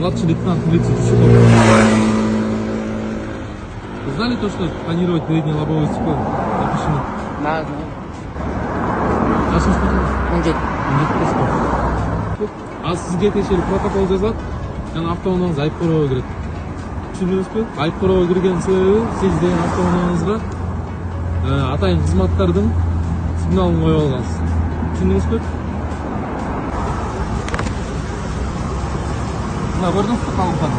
Младший лейтенант милиции Бишкеке. Вы знали то, что тонировать переднее лобовое стекло запрещено? Да, знаю. Жасыңыз қанша? 17. 17. Ал сізге тиешелі протокол жазылады, және автоунааңыз айып қорғауға кіреді. Түсіндіңіз бе? Айып қорғауға кірген себебі сіздің автоунааңызға атайын қызматтардың сигналын қойып алғансыз. Түсіндіңіз бе? Мына көрдіңіз бе қалған?